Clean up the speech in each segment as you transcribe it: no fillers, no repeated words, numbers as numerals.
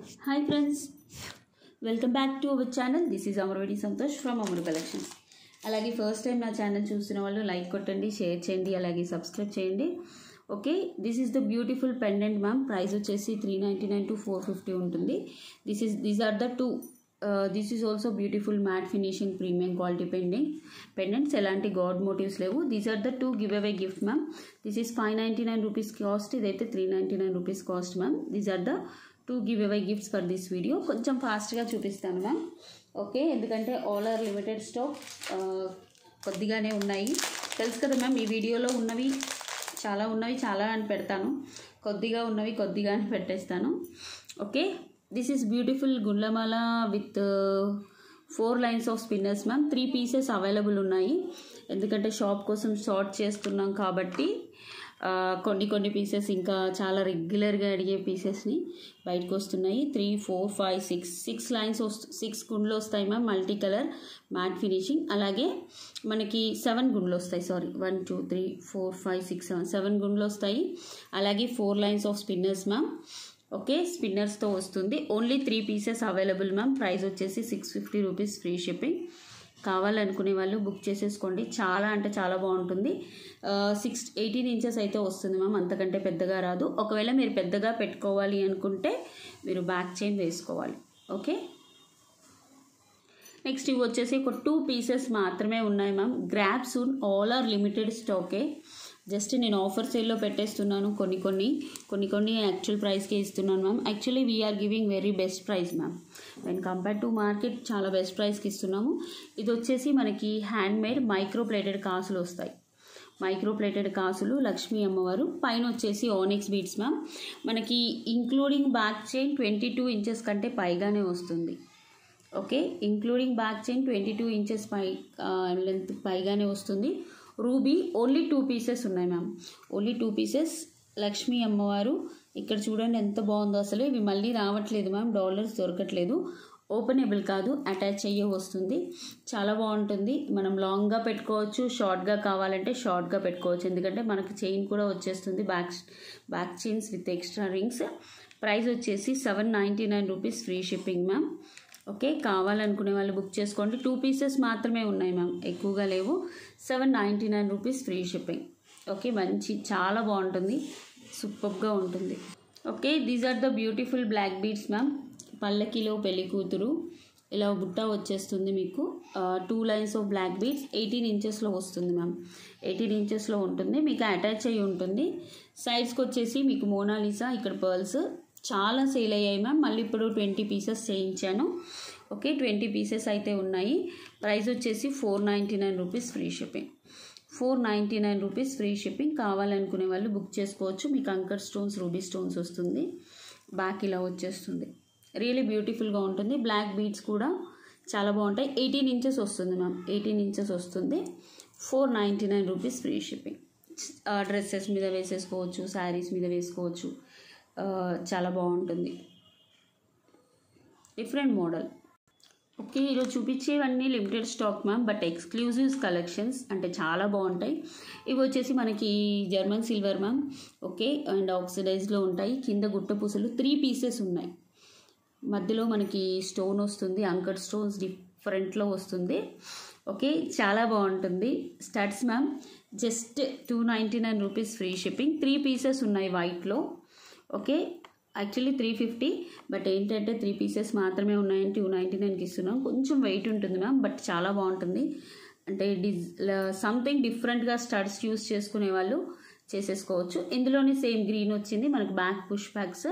Hi friends, welcome back to our channel. This is Amarvedi Santosh from Amaru Collections. అలాగే first time నా channel చూస్తున్న వాళ్ళు like కొట్టండి, share చేయండి, అలాగే సబ్స్క్రైబ్ చేయండి. Okay, this is the beautiful pendant ma'am. Price వచ్చేసి 399 to 450 ఉంటుంది. These are the two. This is also beautiful matte finishing premium quality pendants. ఎలాంటి గాడ్ మోటివ్స్ లేవు. These are the two give away gift ma'am. This is 599 rupees cost, ఇదైతే 399 rupees cost ma'am. These are the two give away gifts for this video. కొంచెం ఫాస్ట్గా చూపిస్తాను ma'am. Okay, ఎందుకంటే all are limited stock, కొద్దిగానే ఉన్నాయి. తెలుసు కదా ma'am, ఈ వీడియోలో ఉన్నవి చాలా అని పెడతాను, కొద్దిగా ఉన్నవి కొద్దిగా అని పెట్టేస్తాను. ఓకే, దిస్ ఈస్ బ్యూటిఫుల్ గుండ్లమాల with 4 lines of spinners ma'am. 3 pieces available ఉన్నాయి. ఎందుకంటే షాప్ కోసం షార్ట్ చేస్తున్నాం కాబట్టి కొన్ని పీసెస్ ఇంకా చాలా రెగ్యులర్గా అడిగే పీసెస్ని బయటకు వస్తున్నాయి. 3, 4, 5, 6 lines 6 గుండ్లు వస్తాయి ma'am. Multi colour matte finishing. అలాగే మనకి 7 గుండ్లు వస్తాయి. 1, 2, 3, 4, 5, 6, 7 గుండ్లు వస్తాయి. అలాగే 4 lines of spinners ma'am. Okay, స్పిన్నర్స్తో వస్తుంది. Only 3 pieces available ma'am. Price వచ్చేసి 650 రూపీస్, ఫ్రీ షిప్పింగ్. కావాలనుకునే వాళ్ళు బుక్ చేసేసుకోండి. చాలా అంటే చాలా బాగుంటుంది. 18 inches అయితే వస్తుంది మ్యామ్, అంతకంటే పెద్దగా రాదు. ఒకవేళ మీరు పెద్దగా పెట్టుకోవాలి అనుకుంటే మీరు బ్యాక్ చైన్ వేసుకోవాలి. ఓకే, నెక్స్ట్ ఇవి వచ్చేసి ఒక 2 pieces మాత్రమే ఉన్నాయి ma'am. Grab soon, all are limited స్టాకే. జస్ట్ నేను ఆఫర్ సేల్లో పెట్టేస్తున్నాను. కొన్ని యాక్చువల్ ప్రైస్కే ఇస్తున్నాను ma'am. Actually we are giving very best price ma'am. When compare to market చాలా బెస్ట్ ప్రైస్కి ఇస్తున్నాము. ఇది వచ్చేసి మనకి హ్యాండ్ మేడ్ మైక్రో ప్లేటెడ్ కాసులు వస్తాయి. మైక్రో ప్లేటెడ్ కాసులు, లక్ష్మీ అమ్మవారు. పైన వచ్చేసి ఆనిక్స్ బీడ్స్ మ్యామ్. మనకి ఇంక్లూడింగ్ బ్యాక్ చైన్ 22 inches కంటే పైగానే వస్తుంది. Okay, including back chain 22 inches length పైగానే వస్తుంది. రూబీ ఓన్లీ 2 pieces ఉన్నాయి మ్యామ్. Only 2 pieces. లక్ష్మీ అమ్మవారు ఇక్కడ చూడండి ఎంత బాగుందో అసలు. ఇవి మళ్ళీ రావట్లేదు మ్యామ్, డాలర్స్ దొరకట్లేదు. ఓపెనబుల్ కాదు, అటాచ్ అయ్యే వస్తుంది. చాలా బాగుంటుంది. మనం లాంగ్గా పెట్టుకోవచ్చు, షార్ట్గా కావాలంటే షార్ట్గా పెట్టుకోవచ్చు. ఎందుకంటే మనకి చైన్ కూడా వచ్చేస్తుంది, back chains with extra rings. Price వచ్చేసి 799 rupees, free shipping ma'am. Okay, కావాలనుకునే వాళ్ళు బుక్ చేసుకోండి. 2 pieces మాత్రమే ఉన్నాయి మ్యామ్, ఎక్కువగా లేవు. 799 రూపీస్, ఫ్రీ షిప్పింగ్. ఓకే, చాలా బాగుంటుంది, సూపర్గా ఉంటుంది. Okay, these are the beautiful black beads ma'am. పల్లకిలో పెళ్లి కూతురు ఇలా బుట్ట వచ్చేస్తుంది మీకు. 2 lines ఆఫ్ బ్లాక్ బీడ్స్. 18 inchesలో వస్తుంది మ్యామ్. 18 inchesలో ఉంటుంది, మీకు అటాచ్ అయ్యి ఉంటుంది. సైడ్స్కి వచ్చేసి మీకు మోనాలిసా, ఇక్కడ పర్ల్స్ చాలా సేల్ అయ్యాయి మ్యామ్. మళ్ళీ ఇప్పుడు 20 pieces చేయించాను. ఓకే, 20 pieces అయితే ఉన్నాయి. ప్రైస్ వచ్చేసి 499 rupees, free shipping. 499 rupees, free shipping. కావాలనుకునే వాళ్ళు బుక్ చేసుకోవచ్చు. మీకు అంకర్ స్టోన్స్, రూబీ స్టోన్స్ వస్తుంది. బ్యాక్ ఇలా వచ్చేస్తుంది. రియలీ బ్యూటిఫుల్గా ఉంటుంది. బ్లాక్ బీడ్స్ కూడా చాలా బాగుంటాయి. 18 inches వస్తుంది మ్యామ్. 18 inches వస్తుంది. 499 రూపీస్, ఫ్రీ షిప్పింగ్. డ్రెస్సెస్ మీద వేసేసుకోవచ్చు, శారీస్ మీద వేసుకోవచ్చు. చాలా బాగుంటుంది, డిఫరెంట్ మోడల్. ఓకే, ఈరోజు చూపించేవన్నీ limited stock ma'am, but exclusive collections అంటే చాలా బాగుంటాయి. ఇవి వచ్చేసి మనకి German silver ma'am. Okay, and ఆక్సిడైజ్లో ఉంటాయి. కింద గుట్ట పూసలు 3 pieces ఉన్నాయి. మధ్యలో మనకి స్టోన్ వస్తుంది, అంకర్ స్టోన్స్ డిఫరెంట్లో వస్తుంది. ఓకే, చాలా బాగుంటుంది. Studs ma'am, just 299 rupees, free shipping. 3 pieces ఉన్నాయి వైట్లో. ఓకే, యాక్చువల్లీ 350, బట్ ఏంటంటే 3 pieces మాత్రమే ఉన్నాయని 299కి ఇస్తున్నాం. కొంచెం వెయిట్ ఉంటుంది మ్యామ్, బట్ చాలా బాగుంటుంది. అంటే సంథింగ్ డిఫరెంట్గా స్టడ్స్ యూస్ చేసుకునే వాళ్ళు చేసేసుకోవచ్చు. ఇందులోనే సేమ్ గ్రీన్ వచ్చింది మనకు, back push bags.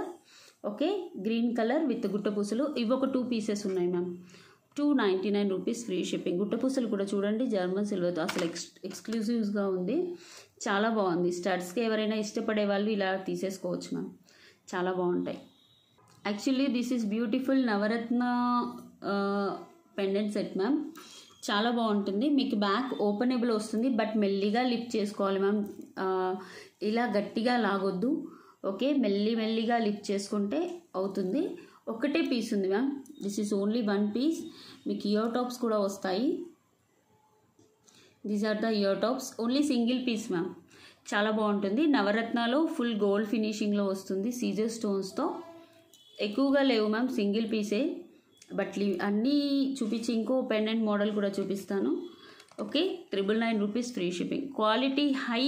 Okay, green colour with గుట్ట పూసలు. ఇవి ఒక 2 pieces ఉన్నాయి మ్యామ్. 299 rupees, free shipping. గుట్ట పూసలు కూడా చూడండి, జర్మన్ సిల్వర్తో అసలు ఎక్స్క్లూజివ్గా ఉంది. చాలా బాగుంది. స్టడ్స్కి ఎవరైనా ఇష్టపడే వాళ్ళు ఇలా తీసేసుకోవచ్చు మ్యామ్, చాలా బాగుంటాయి. Actually this is beautiful navaratna pendant set ma'am. చాలా బాగుంటుంది. మీకు బ్యాక్ ఓపెనబుల్ వస్తుంది, బట్ మెల్లిగా లిఫ్ట్ చేసుకోవాలి మ్యామ్. ఇలా గట్టిగా లాగొద్దు. ఓకే, మెల్లిగా లిఫ్ట్ చేసుకుంటే అవుతుంది. ఒకటే పీస్ ఉంది ma'am. This is only 1 piece. మీకు ఇయర్ టాప్స్ కూడా వస్తాయి. These are the ear tops. Only single piece ma'am. చాలా బాగుంటుంది. నవరత్నాలు ఫుల్ గోల్డ్ ఫినిషింగ్లో వస్తుంది, సీజర్ స్టోన్స్తో. ఎక్కువగా లేవు మ్యామ్, సింగిల్ పీసే. బట్ అన్నీ చూపించి ఇంకో పెండెంట్ మోడల్ కూడా చూపిస్తాను. Okay, 999 rupees free shipping. Quality high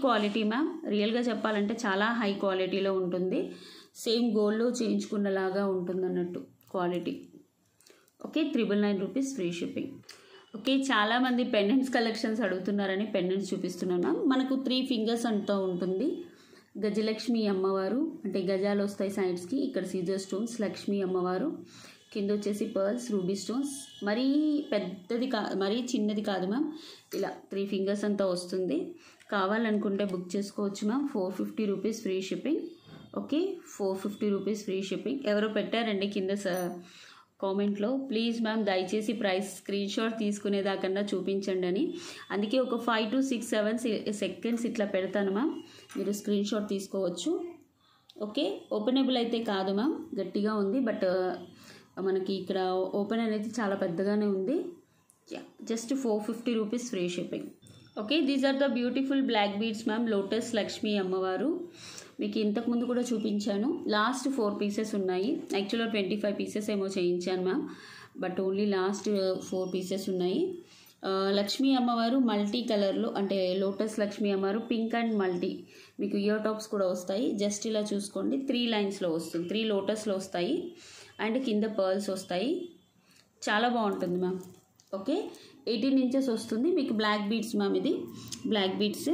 quality ma'am. రియల్గా చెప్పాలంటే చాలా హై క్వాలిటీలో ఉంటుంది. సేమ్ గోల్డ్లో చేయించుకున్నలాగా ఉంటుంది అన్నట్టు quality. Okay, 999 rupees free shipping. Okay, చాలామంది పెండెంట్స్ కలెక్షన్స్ అడుగుతున్నారని పెండెంట్స్ చూపిస్తున్నాను మ్యామ్. మనకు 3 ఫింగర్స్ అంతా ఉంటుంది. గజలక్ష్మి అమ్మవారు, అంటే గజాలు వస్తాయి సైడ్స్కి. ఇక్కడ సీజర్ స్టోన్స్, లక్ష్మీ అమ్మవారు, కింద వచ్చేసి పర్ల్స్, రూబీ స్టోన్స్. మరీ పెద్దది మరీ చిన్నది కాదు మ్యామ్. ఇలా 3 ఫింగర్స్ అంతా వస్తుంది. కావాలనుకుంటే బుక్ చేసుకోవచ్చు ma'am. 450 rupees free shipping. Okay, 450 rupees free shipping. ఎవరో పెట్టారండి కింద కామెంట్లో, ప్లీజ్ మ్యామ్ దయచేసి ప్రైస్ స్క్రీన్ షాట్ తీసుకునేదాకన్నా చూపించండి అని. అందుకే ఒక 5 to 6, 7 సెకండ్స్ ఇట్లా పెడతాను మ్యామ్, మీరు స్క్రీన్ షాట్ తీసుకోవచ్చు. ఓకే, ఓపెనబుల్ అయితే కాదు మ్యామ్, గట్టిగా ఉంది. బట్ మనకి ఇక్కడ ఓపెన్ అనేది చాలా పెద్దగానే ఉంది. Just 450 rupees free shipping. Okay, these are the beautiful black beads ma'am. Lotus Lakshmi అమ్మవారు మీకు ఇంతకుముందు కూడా చూపించాను. లాస్ట్ 4 పీసెస్ ఉన్నాయి. యాక్చువల్గా 25 పీసెస్ ఏమో చేయించాను ma'am, but only last 4 pieces ఉన్నాయి. లక్ష్మీ అమ్మవారు మల్టీ కలర్లో, అంటే లోటస్ లక్ష్మీ అమ్మవారు పింక్ అండ్ మల్టీ. మీకు ఇయర్ టాప్స్ కూడా వస్తాయి. జస్ట్ ఇలా చూసుకోండి, 3 లైన్స్లో వస్తుంది, 3 లోటస్లో వస్తాయి. అండ్ కింద పర్ల్స్ వస్తాయి. చాలా బాగుంటుంది మ్యామ్. ఓకే, 18 ఇంచెస్ వస్తుంది. మీకు బ్లాక్ బీడ్స్ మ్యామ్, ఇది black beads.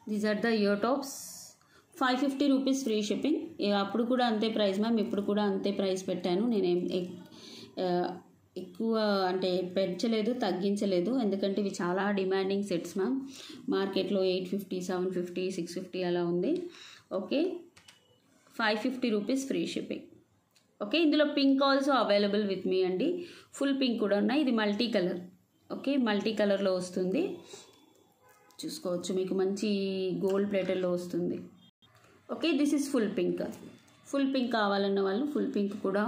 These are the ear tops. 550 rupees free shipping. అప్పుడు కూడా అంతే ప్రైస్ మ్యామ్, ఇప్పుడు కూడా అంతే ప్రైస్ పెట్టాను. నేనేం ఎక్కువ అంటే పెంచలేదు, తగ్గించలేదు. ఎందుకంటే ఇవి చాలా డిమాండింగ్ సెట్స్ మ్యామ్. మార్కెట్లో 850, 750, 650 అలా ఉంది. Okay, 550 rupees free shipping. Okay, ఇందులో pink also available with me అండి. ఫుల్ పింక్ కూడా ఉన్నాయి. ఇది మల్టీ కలర్. ఓకే, మల్టీ కలర్లో వస్తుంది, చూసుకోవచ్చు. మీకు మంచి గోల్డ్ ప్లేటర్లో వస్తుంది. Okay, this is full pink. Full pink కావాలన్న వాళ్ళు ఫుల్ పింక్ కూడా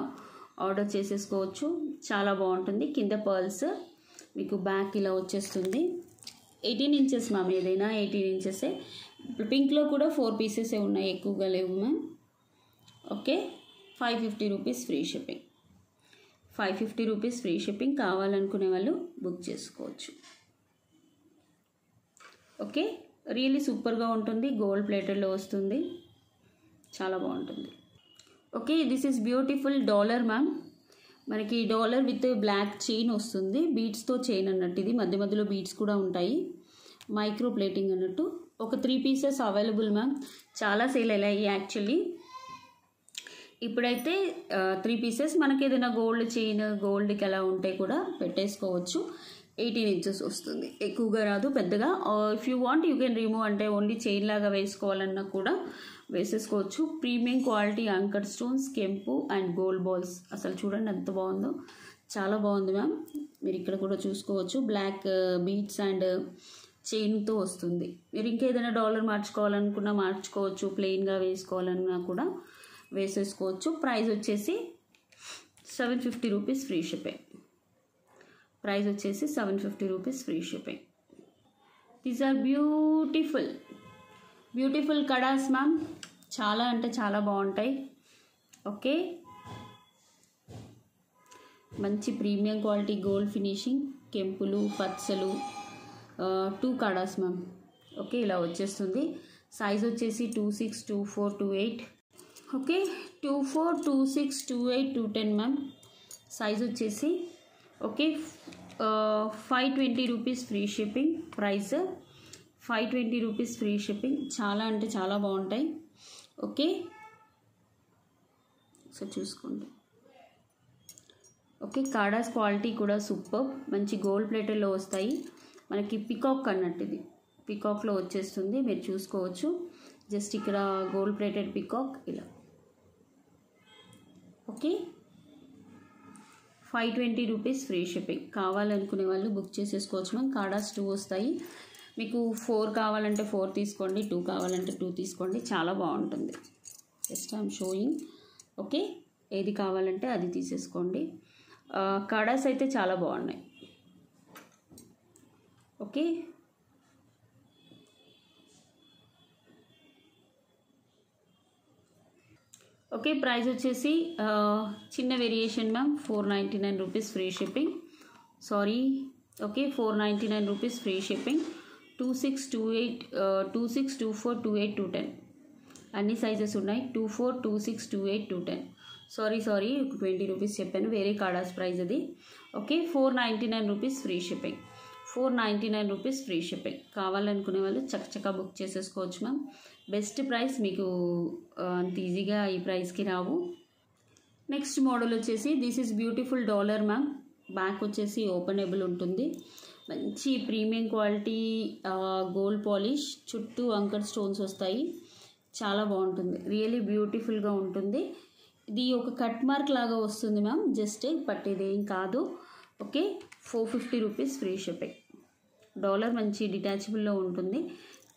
ఆర్డర్ చేసేసుకోవచ్చు. చాలా బాగుంటుంది. కింద పర్ల్స్, మీకు బ్యాక్ ఇలా వచ్చేస్తుంది. 18 ఇంచెస్ మ్యామ్, ఏదైనా 18 ఇంచెసే. పింక్లో కూడా 4 పీసెసే ఉన్నాయి, ఎక్కువగా లేవు ma'am. Okay, 550 rupees free shipping. 550 rupees free shipping. కావాలనుకునే వాళ్ళు బుక్ చేసుకోవచ్చు. ఓకే, రియల్లీ సూపర్గా ఉంటుంది. గోల్డ్ ప్లేటర్లో వస్తుంది, చాలా బాగుంటుంది. Okay, this is beautiful dollar ma'am. మనకి డాలర్ విత్ బ్లాక్ చైన్ వస్తుంది, బీడ్స్తో చైన్ అన్నట్టు. ఇది మధ్య మధ్యలో బీడ్స్ కూడా ఉంటాయి, మైక్రో ప్లేటింగ్ అన్నట్టు. ఒక 3 పీసెస్ అవైలబుల్ మ్యామ్. చాలా సేల్ అయ్యాయి యాక్చువల్లీ. ఇప్పుడైతే 3 పీసెస్. మనకి ఏదైనా గోల్డ్ చైన్, గోల్డ్కి ఎలా ఉంటే కూడా పెట్టేసుకోవచ్చు. 18 ఇంచెస్ వస్తుంది, ఎక్కువగా రాదు, పెద్దగా. If you want you can remove, అంటే ఓన్లీ చైన్ లాగా వేసుకోవాలన్నా కూడా వేసేసుకోవచ్చు. ప్రీమియం క్వాలిటీ యాంకర్ స్టోన్స్, కెంపు అండ్ గోల్డ్ బాల్స్. అసలు చూడండి ఎంత బాగుందో, చాలా బాగుంది మ్యామ్. మీరు ఇక్కడ కూడా చూసుకోవచ్చు, బ్లాక్ బీడ్స్ అండ్ చైన్తో వస్తుంది. మీరు ఇంకేదైనా డాలర్ మార్చుకోవాలనుకున్నా మార్చుకోవచ్చు, ప్లెయిన్గా వేసుకోవాలన్నా కూడా వేసేసుకోవచ్చు. ప్రైస్ వచ్చేసి 750 రూపీస్ ఫ్రీ షిప్పింగ్. ప్రైస్ వచ్చేసి 750 rupees free shipping. These are beautiful kadas ma'am. చాలా అంటే చాలా బాగుంటాయి. ఓకే, మంచి ప్రీమియం క్వాలిటీ గోల్డ్ ఫినిషింగ్, కెంపులు, పచ్చలు, 2 కడాస్ మ్యామ్. ఓకే, ఇలా వచ్చేస్తుంది. సైజ్ వచ్చేసి 26, 24, 28. ఓకే, 24, 26, 28, 210 మ్యామ్ సైజ్ వచ్చేసి. Okay, 520 rupees free shipping. Price 520 rupees free shipping. చాలా అంటే చాలా బాగుంటాయి. ఓకే, సో చూసుకోండి. ఓకే, కాడాస్ క్వాలిటీ కూడా సూపర్, మంచి గోల్డ్ ప్లేటర్లో వస్తాయి. మనకి పికాక్ అన్నట్టు, ఇది పికాక్లో వచ్చేస్తుంది, మీరు చూసుకోవచ్చు. జస్ట్ ఇక్కడ గోల్డ్ ప్లేటెడ్ పికాక్ ఇలా. Okay, 520 rupees free shipping. కావాలనుకునే వాళ్ళు బుక్ చేసేసుకోవచ్చు మ్యామ్. కాడాస్ 2 వస్తాయి. మీకు 4 కావాలంటే 4 తీసుకోండి, 2 కావాలంటే 2 తీసుకోండి, చాలా బాగుంటుంది. Just I'm showing. ఓకే, ఏది కావాలంటే అది తీసేసుకోండి. కాడాస్ అయితే చాలా బాగున్నాయి. ఓకే, ఓకే, ప్రైస్ వచ్చేసి చిన్న variation ma'am, 499 rupees free shipping. Sorry, okay 499 rupees free shipping. 2628 2624 28 210 అన్ని సైజెస్ ఉన్నాయి. 24 26 28 210. సారీ 20 రూపీస్ చెప్పాను, వేరే కార్డాస్ ప్రైస్ అది. Okay, 499 rupees free shipping. 499 rupees free shipping. కావాలనుకునే వాళ్ళు చక్కచక్క బుక్ చేసేసుకోవచ్చు మ్యామ్. బెస్ట్ ప్రైస్, మీకు అంత ఈజీగా ఈ ప్రైస్కి రావు. నెక్స్ట్ మోడల్ వచ్చేసి this is beautiful dollar ma'am. Back వచ్చేసి ఓపెనబుల్ ఉంటుంది. మంచి ప్రీమియం క్వాలిటీ గోల్డ్ పాలిష్, చుట్టూ అంకర్ స్టోన్స్ వస్తాయి. చాలా బాగుంటుంది, రియలీ బ్యూటిఫుల్గా ఉంటుంది. ఇది ఒక కట్ మార్క్ లాగా వస్తుంది మ్యామ్, జస్ట్ పట్టేదేం కాదు. Okay, 450 rupees free shipping. Dollar మంచి డిటాచబుల్లో ఉంటుంది,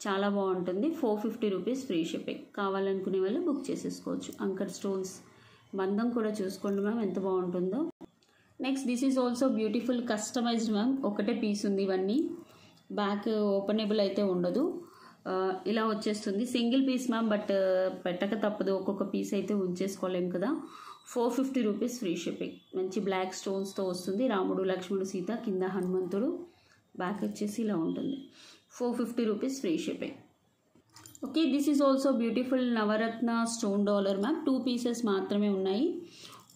చాలా బాగుంటుంది. 450 రూపీస్ ఫ్రీ షిప్పింగ్. కావాలనుకునే వాళ్ళు బుక్ చేసేసుకోవచ్చు. అంకర్ స్టోన్స్ మందం కూడా చూసుకోండి మ్యామ్ ఎంత బాగుంటుందో. Next this is also beautiful customized ma'am. ఒకటే పీస్ ఉంది, ఇవన్నీ బ్యాక్ ఓపెనబుల్ అయితే ఉండదు, ఇలా వచ్చేస్తుంది. సింగిల్ పీస్ మ్యామ్, బట్ పెట్టక తప్పదు, ఒక్కొక్క పీస్ అయితే ఉంచేసుకోలేము కదా. 450 రూపీస్ ఫ్రీ షిప్పింగ్. మంచి బ్లాక్ స్టోన్స్తో వస్తుంది. రాముడు లక్ష్మణుడు సీత, కింద హనుమంతుడు, బ్యాక్ వచ్చేసి ఇలా ఉంటుంది. 450 rupees free shipping. Okay, this is also beautiful navaratna stone dollar ma'am. 2 pieces మాత్రమే ఉన్నాయి,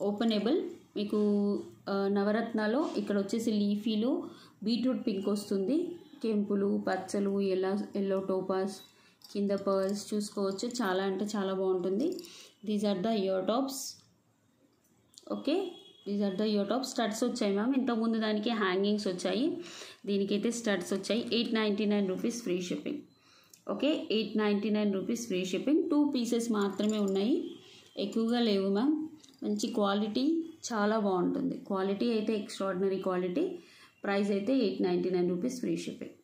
ఓపెనబుల్. మీకు నవరత్నాలో ఇక్కడ వచ్చేసి లీఫీలో బీట్రూట్ పింక్ వస్తుంది, కెంపులు పచ్చలు ఎల్లో టోపాస్, కింద పర్ల్స్ చూసుకోవచ్చు. చాలా అంటే చాలా బాగుంటుంది. These are the ear tops. Okay, these are the ear tops. Studs వచ్చాయి మ్యామ్, ఇంతకుముందు దానికి హ్యాంగింగ్స్ వచ్చాయి, దీనికైతే స్టడ్స్ వచ్చాయి. 899 rupees free shipping. Okay, 899 rupees free shipping. 2 pieces మాత్రమే ఉన్నాయి, ఎక్కువగా లేవు మ్యామ్. మంచి క్వాలిటీ, చాలా బాగుంటుంది. క్వాలిటీ అయితే ఎక్స్ట్రాడినరీ క్వాలిటీ. ప్రైస్ అయితే 899 రూపీస్ ఫ్రీ షిప్పింగ్.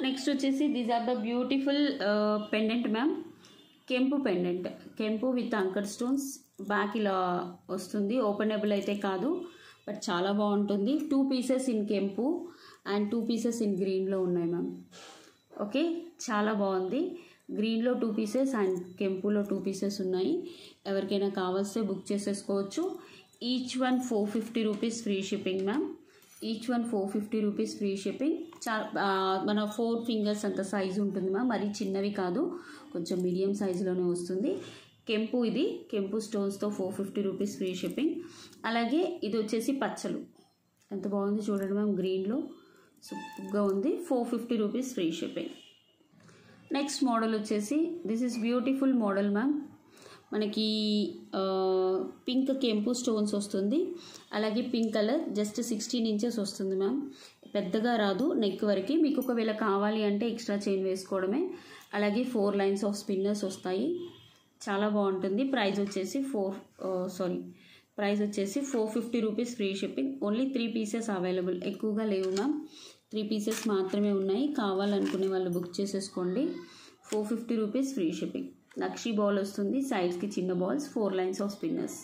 నెక్స్ట్ వచ్చేసి these are the beautiful pendant ma'am. కెంపు పెండెంట్, కెంపు విత్ అంకర్ స్టోన్స్. బ్యాక్ ఇలా వస్తుంది, ఓపెనబుల్ అయితే కాదు, బట్ చాలా బాగుంటుంది. 2 పీసెస్ ఇన్ కెంపు అండ్ 2 పీసెస్ ఇన్ గ్రీన్లో ఉన్నాయి మ్యామ్. ఓకే, చాలా బాగుంది. గ్రీన్లో 2 పీసెస్ అండ్ కెంపులో 2 పీసెస్ ఉన్నాయి. ఎవరికైనా కావాల్స్తే బుక్ చేసేసుకోవచ్చు. Each one 450 rupees free shipping ma'am. Each one 450 rupees free shipping. మన 4 ఫింగర్స్ అంత సైజు ఉంటుంది మ్యామ్, మరీ చిన్నవి కాదు, కొంచెం మీడియం సైజులోనే వస్తుంది. కెంపు, ఇది కెంపు స్టోన్స్తో 450 రూపీస్ ఫ్రీ షిప్పింగ్. అలాగే ఇది వచ్చేసి పచ్చలు, ఎంత బాగుంది చూడండి మ్యామ్, గ్రీన్లో సూపర్గా ఉంది. 450 rupees free shipping. Next model వచ్చేసి this is beautiful model ma'am. మనకి పింక్ కెంపు స్టోన్స్ వస్తుంది, అలాగే పింక్ కలర్, జస్ట్ 16 ఇంచెస్ వస్తుంది మ్యామ్, పెద్దగా రాదు, నెక్ వరకు. మీకు ఒకవేళ కావాలి అంటే ఎక్స్ట్రా చైన్ వేసుకోవడమే. అలాగే 4 లైన్స్ ఆఫ్ స్పిన్నర్స్ వస్తాయి, చాలా బాగుంటుంది. ప్రైస్ వచ్చేసి 450 rupees free shipping. Only 3 pieces available, ఎక్కువగా లేవు మ్యామ్, 3 పీసెస్ మాత్రమే ఉన్నాయి. కావాలనుకునే వాళ్ళు బుక్ చేసేసుకోండి. 450 రూపీస్ ఫ్రీ షిప్పింగ్. నక్షి బాల్ వస్తుంది, సైడ్స్కి చిన్న balls, 4 lines of spinners.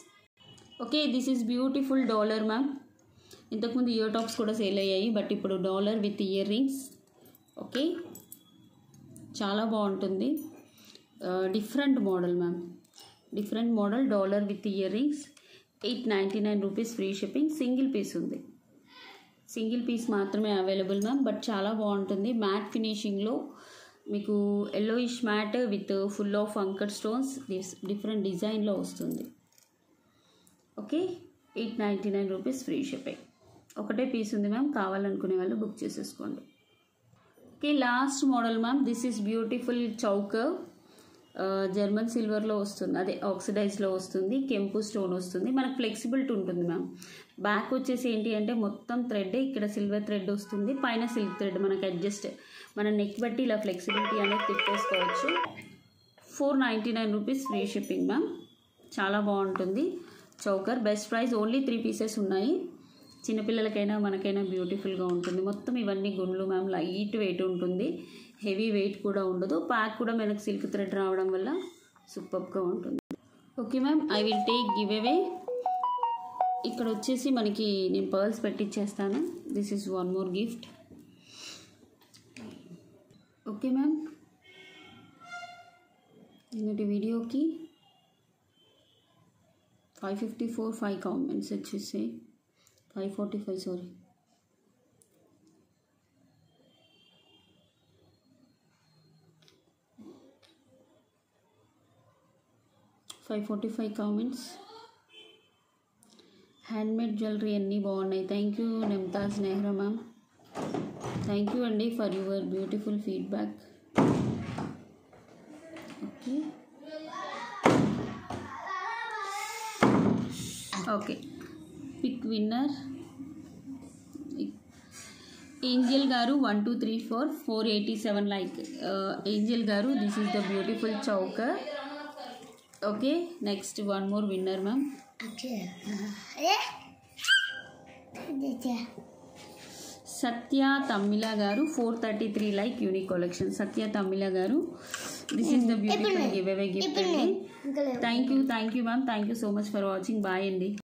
Okay, this is beautiful dollar ma'am. ఇంతకుముందు ఇయర్ టాప్స్ కూడా సేల్ అయ్యాయి, బట్ ఇప్పుడు dollar with ear rings. Okay, చాలా బాగుంటుంది. Different model ma'am, different model dollar with ear rings. 899 rupees free shipping. Single piece ఉంది, single piece మాత్రమే available ma'am, but చాలా బాగుంటుంది. మ్యాట్ ఫినిషింగ్లో మీకు yellowish matte with full of anchor stones, different డిజైన్లో వస్తుంది. Okay, 899 rupees free shipping. ఒకటే piece ఉంది మ్యామ్, కావాలనుకునే వాళ్ళు బుక్ చేసేసుకోండి. Okay, last model ma'am. This is beautiful choker. German సిల్వర్లో వస్తుంది, అదే ఆక్సిడైజ్లో వస్తుంది. కెంపు స్టోన్ వస్తుంది, మనకు ఫ్లెక్సిబిలిటీ ఉంటుంది మ్యామ్. బ్యాక్ వచ్చేసి ఏంటి అంటే మొత్తం థ్రెడ్, ఇక్కడ సిల్వర్ థ్రెడ్ వస్తుంది, పైన సిల్క్ థ్రెడ్. మనకు అడ్జస్ట్ మన నెక్ బట్టి ఇలా ఫ్లెక్సిబిలిటీ అనేది తిప్పేసుకోవచ్చు. 499 రూపీస్ ఫ్రీ షిప్పింగ్ మ్యామ్. చాలా బాగుంటుంది choker. Best price, only 3 pieces ఉన్నాయి. చిన్నపిల్లలకైనా మనకైనా బ్యూటిఫుల్గా ఉంటుంది. మొత్తం ఇవన్నీ గుండ్లు మ్యామ్, లైట్ వెయిట్ ఉంటుంది, హెవీ వెయిట్ కూడా ఉండదు. ప్యాక్ కూడా మనకు సిల్క్ థ్రెడ్ రావడం వల్ల సూపర్గా ఉంటుంది. Okay ma'am, I will take giveaway. ఇక్కడ వచ్చేసి మనకి నేను పర్ల్స్ పెట్టిచ్చేస్తాను. This is one more gift. Okay ma'am, నిన్నటి వీడియోకి 554 5 కామెంట్స్ వచ్చేసి 545 sorry. Five 45 comments. Handmade jewellery అన్నీ బాగున్నాయి. Thank you Nimtaj Nehra ma'am. Thank you అండి for your beautiful feedback. Okay okay pick winner Angel గారు 1 2 3 4 487 లైక్. ఏంజల్ గారు this is the beautiful choker. Okay next one more winner ma'am. Satya Tamila గారు 433 like unique collection. Satya Tamila గారు this is the beautiful give away gift అండి. Thank you ma'am. Thank you so much for watching. Bye అండి.